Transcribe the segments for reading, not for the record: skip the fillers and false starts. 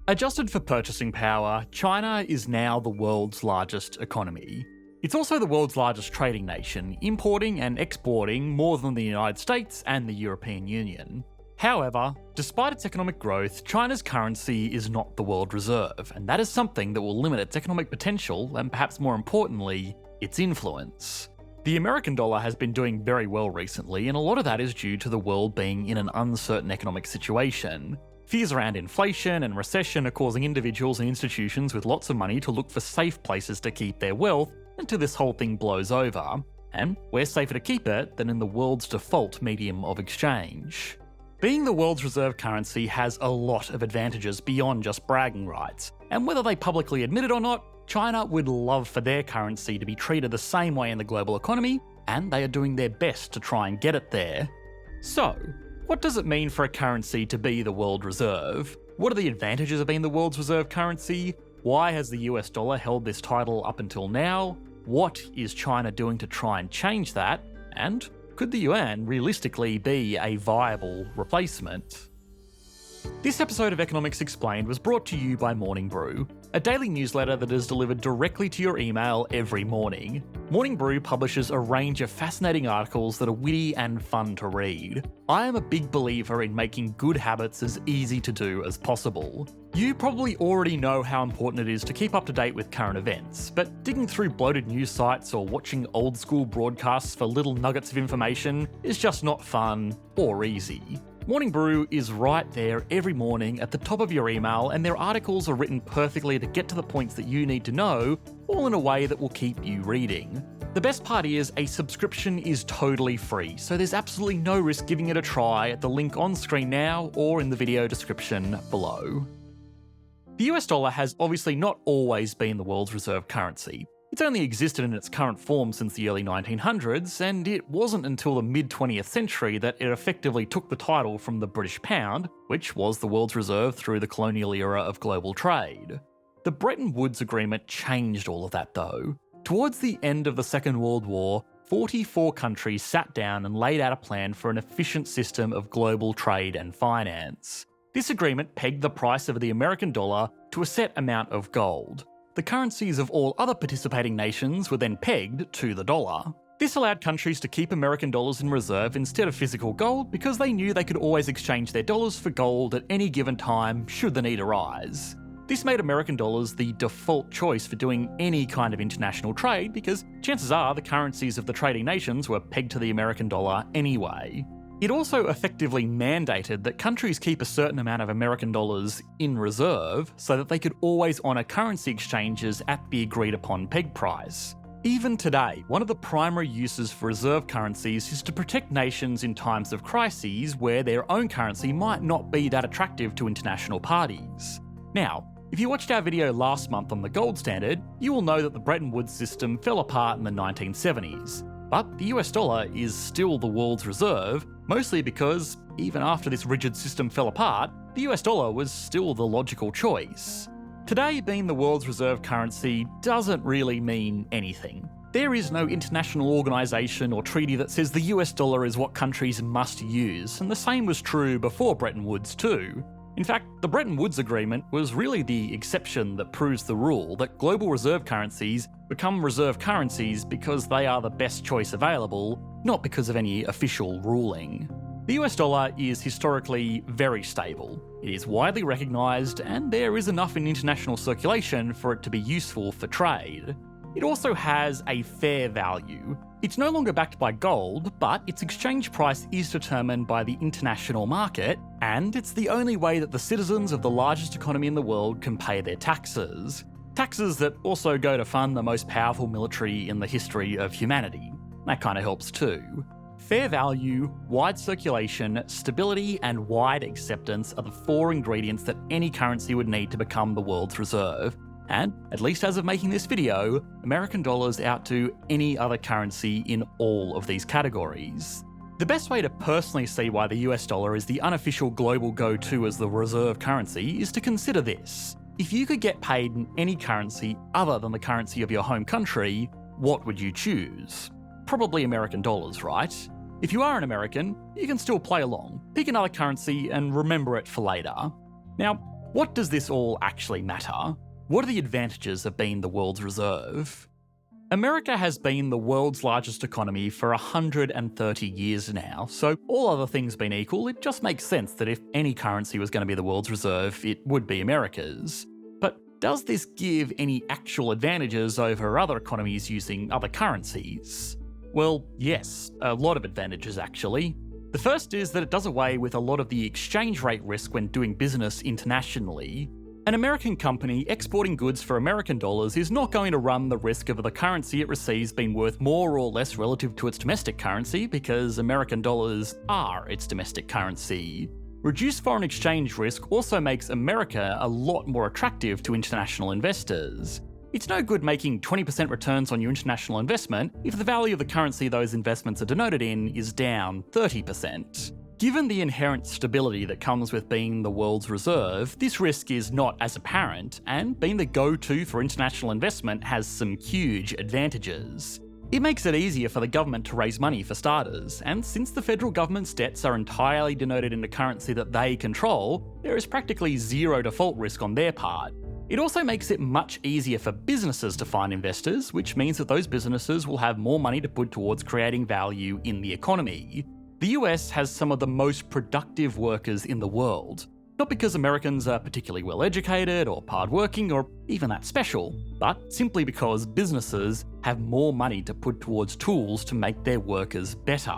Adjusted for purchasing power, China is now the world's largest economy. It's also the world's largest trading nation, importing and exporting more than the United States and the European Union. However, despite its economic growth, China's currency is not the world reserve, and that is something that will limit its economic potential and, perhaps more importantly, its influence. The American dollar has been doing very well recently, and a lot of that is due to the world being in an uncertain economic situation. Fears around inflation and recession are causing individuals and institutions with lots of money to look for safe places to keep their wealth until this whole thing blows over. And where's safer to keep it than in the world's default medium of exchange? Being the world's reserve currency has a lot of advantages beyond just bragging rights, and whether they publicly admit it or not, China would love for their currency to be treated the same way in the global economy, and they are doing their best to try and get it there. So, what does it mean for a currency to be the world reserve? What are the advantages of being the world's reserve currency? Why has the US dollar held this title up until now? What is China doing to try and change that? And could the yuan realistically be a viable replacement? This episode of Economics Explained was brought to you by Morning Brew, a daily newsletter that is delivered directly to your email every morning. Morning Brew publishes a range of fascinating articles that are witty and fun to read. I am a big believer in making good habits as easy to do as possible. You probably already know how important it is to keep up to date with current events, but digging through bloated news sites or watching old school broadcasts for little nuggets of information is just not fun or easy. Morning Brew is right there every morning at the top of your email, and their articles are written perfectly to get to the points that you need to know, all in a way that will keep you reading. The best part is a subscription is totally free, so there's absolutely no risk giving it a try at the link on screen now or in the video description below. The US dollar has obviously not always been the world's reserve currency. It's only existed in its current form since the early 1900s, and it wasn't until the mid-20th century that it effectively took the title from the British pound, which was the world's reserve through the colonial era of global trade. The Bretton Woods Agreement changed all of that though. Towards the end of the Second World War, 44 countries sat down and laid out a plan for an efficient system of global trade and finance. This agreement pegged the price of the American dollar to a set amount of gold. The currencies of all other participating nations were then pegged to the dollar. This allowed countries to keep American dollars in reserve instead of physical gold because they knew they could always exchange their dollars for gold at any given time should the need arise. This made American dollars the default choice for doing any kind of international trade because chances are the currencies of the trading nations were pegged to the American dollar anyway. It also effectively mandated that countries keep a certain amount of American dollars in reserve so that they could always honour currency exchanges at the agreed upon peg price. Even today, one of the primary uses for reserve currencies is to protect nations in times of crises where their own currency might not be that attractive to international parties. Now, if you watched our video last month on the gold standard, you will know that the Bretton Woods system fell apart in the 1970s. But the US dollar is still the world's reserve, mostly because, even after this rigid system fell apart, the US dollar was still the logical choice. Today, being the world's reserve currency doesn't really mean anything. There is no international organisation or treaty that says the US dollar is what countries must use, and the same was true before Bretton Woods too. In fact, the Bretton Woods Agreement was really the exception that proves the rule that global reserve currencies become reserve currencies because they are the best choice available, not because of any official ruling. The US dollar is historically very stable. It is widely recognised, and there is enough in international circulation for it to be useful for trade. It also has a fair value. It's no longer backed by gold, but its exchange price is determined by the international market, and it's the only way that the citizens of the largest economy in the world can pay their taxes. Taxes that also go to fund the most powerful military in the history of humanity. That kind of helps too. Fair value, wide circulation, stability, and wide acceptance are the four ingredients that any currency would need to become the world's reserve. And, at least as of making this video, American dollars out to any other currency in all of these categories. The best way to personally see why the US dollar is the unofficial global go-to as the reserve currency is to consider this. If you could get paid in any currency other than the currency of your home country, what would you choose? Probably American dollars, right? If you are an American, you can still play along, pick another currency and remember it for later. Now, what does this all actually matter? What are the advantages of being the world's reserve? America has been the world's largest economy for 130 years now, so all other things being equal, it just makes sense that if any currency was going to be the world's reserve, it would be America's. But does this give any actual advantages over other economies using other currencies? Well, yes, a lot of advantages actually. The first is that it does away with a lot of the exchange rate risk when doing business internationally. An American company exporting goods for American dollars is not going to run the risk of the currency it receives being worth more or less relative to its domestic currency because American dollars are its domestic currency. Reduced foreign exchange risk also makes America a lot more attractive to international investors. It's no good making 20% returns on your international investment if the value of the currency those investments are denoted in is down 30%. Given the inherent stability that comes with being the world's reserve, this risk is not as apparent, and being the go-to for international investment has some huge advantages. It makes it easier for the government to raise money for starters, and since the federal government's debts are entirely denoted in a currency that they control, there is practically zero default risk on their part. It also makes it much easier for businesses to find investors, which means that those businesses will have more money to put towards creating value in the economy. The US has some of the most productive workers in the world. Not because Americans are particularly well educated or hardworking or even that special, but simply because businesses have more money to put towards tools to make their workers better.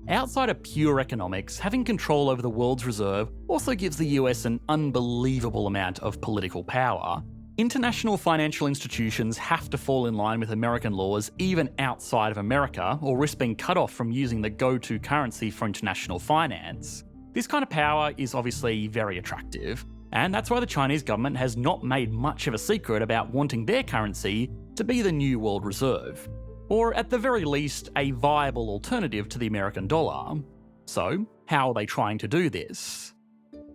Outside of pure economics, having control over the world's reserve also gives the US an unbelievable amount of political power. International financial institutions have to fall in line with American laws even outside of America, or risk being cut off from using the go-to currency for international finance. This kind of power is obviously very attractive, and that's why the Chinese government has not made much of a secret about wanting their currency to be the new world reserve, or at the very least, a viable alternative to the American dollar. So, how are they trying to do this?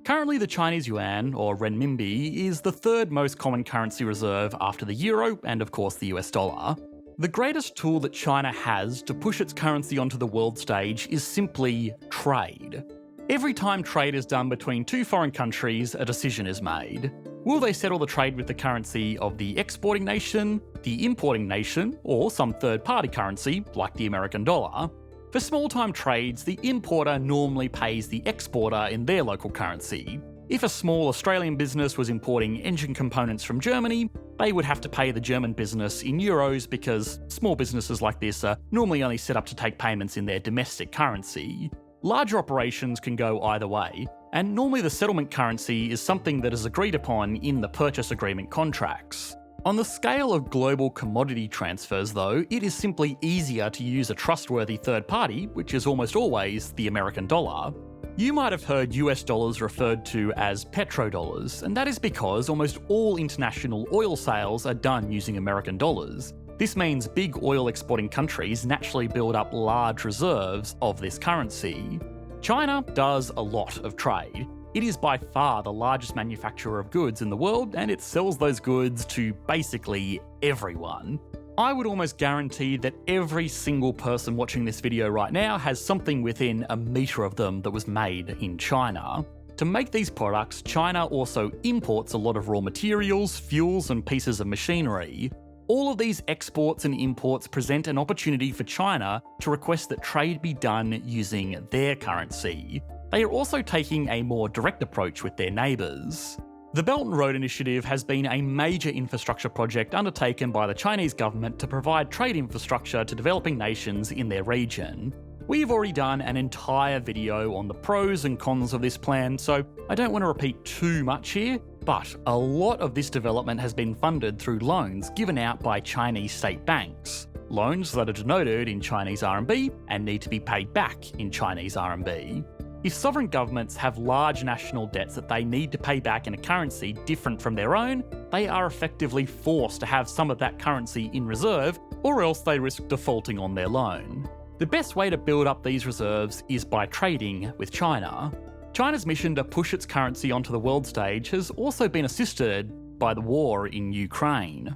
Currently, the Chinese yuan, or renminbi, is the third most common currency reserve after the euro and, of course, the US dollar. The greatest tool that China has to push its currency onto the world stage is simply trade. Every time trade is done between two foreign countries, a decision is made. Will they settle the trade with the currency of the exporting nation, the importing nation, or some third-party currency, like the American dollar? For small-time trades, the importer normally pays the exporter in their local currency. If a small Australian business was importing engine components from Germany, they would have to pay the German business in euros because small businesses like this are normally only set up to take payments in their domestic currency. Larger operations can go either way, and normally the settlement currency is something that is agreed upon in the purchase agreement contracts. On the scale of global commodity transfers though, it is simply easier to use a trustworthy third party, which is almost always the American dollar. You might have heard US dollars referred to as petrodollars, and that is because almost all international oil sales are done using American dollars. This means big oil exporting countries naturally build up large reserves of this currency. China does a lot of trade. It is by far the largest manufacturer of goods in the world, and it sells those goods to basically everyone. I would almost guarantee that every single person watching this video right now has something within a metre of them that was made in China. To make these products, China also imports a lot of raw materials, fuels, and pieces of machinery. All of these exports and imports present an opportunity for China to request that trade be done using their currency. They are also taking a more direct approach with their neighbours. The Belt and Road Initiative has been a major infrastructure project undertaken by the Chinese government to provide trade infrastructure to developing nations in their region. We've already done an entire video on the pros and cons of this plan, so I don't want to repeat too much here, but a lot of this development has been funded through loans given out by Chinese state banks. Loans that are denoted in Chinese RMB and need to be paid back in Chinese RMB. If sovereign governments have large national debts that they need to pay back in a currency different from their own, they are effectively forced to have some of that currency in reserve, or else they risk defaulting on their loan. The best way to build up these reserves is by trading with China. China's mission to push its currency onto the world stage has also been assisted by the war in Ukraine.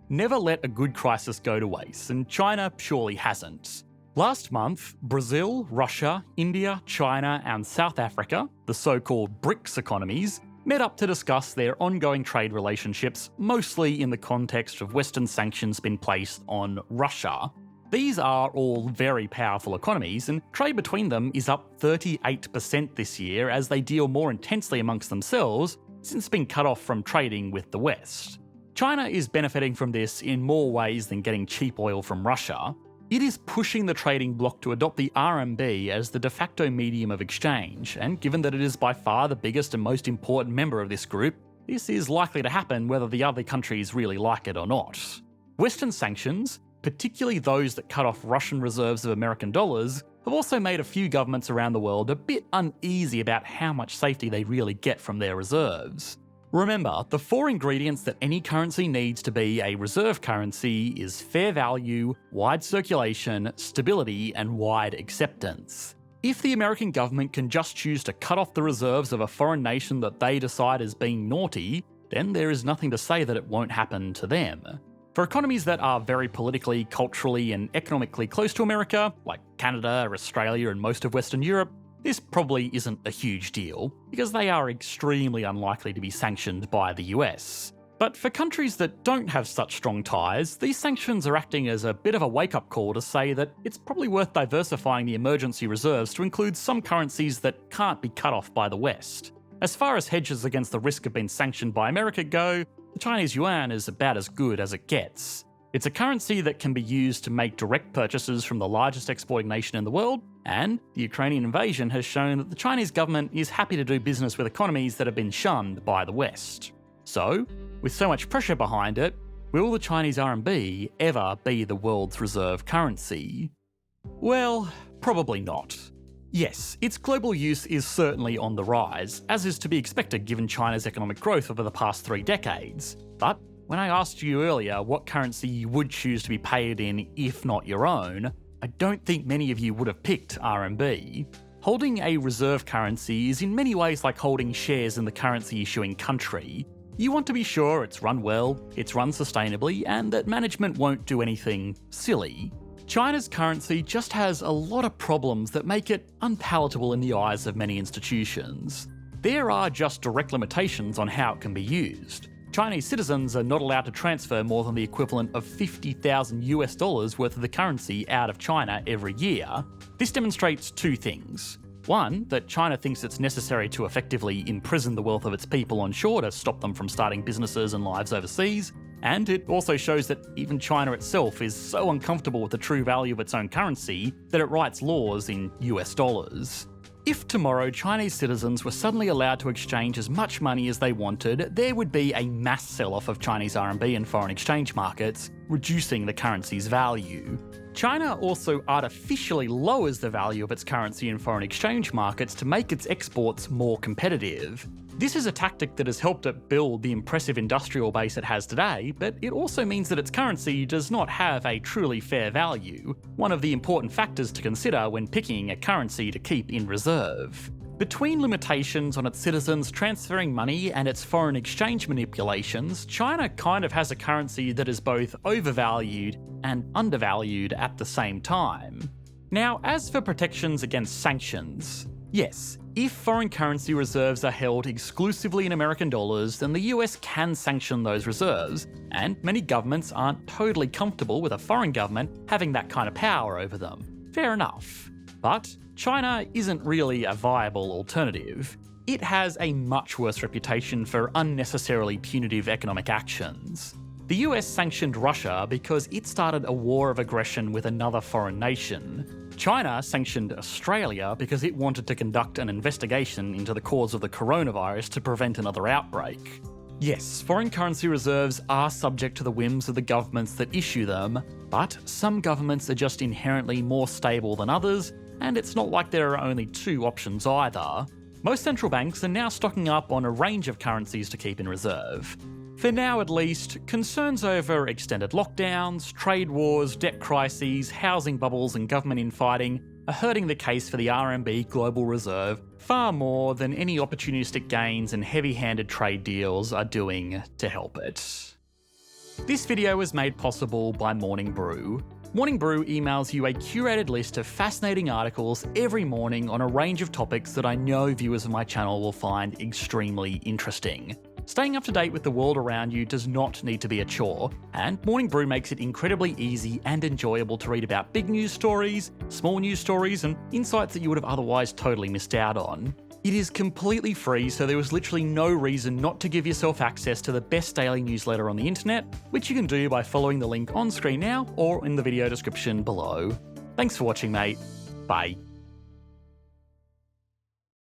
Never let a good crisis go to waste, and China surely hasn't. Last month, Brazil, Russia, India, China, and South Africa, the so-called BRICS economies, met up to discuss their ongoing trade relationships, mostly in the context of Western sanctions being placed on Russia. These are all very powerful economies, and trade between them is up 38% this year as they deal more intensely amongst themselves since being cut off from trading with the West. China is benefiting from this in more ways than getting cheap oil from Russia. It is pushing the trading bloc to adopt the RMB as the de facto medium of exchange, and given that it is by far the biggest and most important member of this group, this is likely to happen whether the other countries really like it or not. Western sanctions, particularly those that cut off Russian reserves of American dollars, have also made a few governments around the world a bit uneasy about how much safety they really get from their reserves. Remember, the 4 ingredients that any currency needs to be a reserve currency is fair value, wide circulation, stability, and wide acceptance. If the American government can just choose to cut off the reserves of a foreign nation that they decide is being naughty, then there is nothing to say that it won't happen to them. For economies that are very politically, culturally, and economically close to America, like Canada, Australia, and most of Western Europe, this probably isn't a huge deal, because they are extremely unlikely to be sanctioned by the US. But for countries that don't have such strong ties, these sanctions are acting as a bit of a wake-up call to say that it's probably worth diversifying the emergency reserves to include some currencies that can't be cut off by the West. As far as hedges against the risk of being sanctioned by America go, the Chinese yuan is about as good as it gets. It's a currency that can be used to make direct purchases from the largest exporting nation in the world, and the Ukrainian invasion has shown that the Chinese government is happy to do business with economies that have been shunned by the West. So, with so much pressure behind it, will the Chinese RMB ever be the world's reserve currency? Well, probably not. Yes, its global use is certainly on the rise, as is to be expected given China's economic growth over the past 3 decades. But when I asked you earlier what currency you would choose to be paid in if not your own, I don't think many of you would have picked RMB. Holding a reserve currency is in many ways like holding shares in the currency issuing country. You want to be sure it's run well, it's run sustainably, and that management won't do anything silly. China's currency just has a lot of problems that make it unpalatable in the eyes of many institutions. There are just direct limitations on how it can be used. Chinese citizens are not allowed to transfer more than the equivalent of $50,000 worth of the currency out of China every year. This demonstrates 2 things. One, that China thinks it's necessary to effectively imprison the wealth of its people on shore to stop them from starting businesses and lives overseas. And it also shows that even China itself is so uncomfortable with the true value of its own currency that it writes laws in US dollars. If tomorrow Chinese citizens were suddenly allowed to exchange as much money as they wanted, there would be a mass sell-off of Chinese RMB in foreign exchange markets, reducing the currency's value. China also artificially lowers the value of its currency in foreign exchange markets to make its exports more competitive. This is a tactic that has helped it build the impressive industrial base it has today, but it also means that its currency does not have a truly fair value, one of the important factors to consider when picking a currency to keep in reserve. Between limitations on its citizens transferring money and its foreign exchange manipulations, China kind of has a currency that is both overvalued and undervalued at the same time. Now, as for protections against sanctions, yes, if foreign currency reserves are held exclusively in American dollars, then the US can sanction those reserves, and many governments aren't totally comfortable with a foreign government having that kind of power over them. Fair enough. But China isn't really a viable alternative. It has a much worse reputation for unnecessarily punitive economic actions. The US sanctioned Russia because it started a war of aggression with another foreign nation. China sanctioned Australia because it wanted to conduct an investigation into the cause of the coronavirus to prevent another outbreak. Yes, foreign currency reserves are subject to the whims of the governments that issue them, but some governments are just inherently more stable than others, and it's not like there are only 2 options either. Most central banks are now stocking up on a range of currencies to keep in reserve. For now at least, concerns over extended lockdowns, trade wars, debt crises, housing bubbles and government infighting are hurting the case for the RMB Global Reserve far more than any opportunistic gains and heavy-handed trade deals are doing to help it. This video was made possible by Morning Brew. Morning Brew emails you a curated list of fascinating articles every morning on a range of topics that I know viewers of my channel will find extremely interesting. Staying up to date with the world around you does not need to be a chore, and Morning Brew makes it incredibly easy and enjoyable to read about big news stories, small news stories, and insights that you would have otherwise totally missed out on. It is completely free, so there was literally no reason not to give yourself access to the best daily newsletter on the internet, which you can do by following the link on screen now or in the video description below. Thanks for watching, mate. Bye.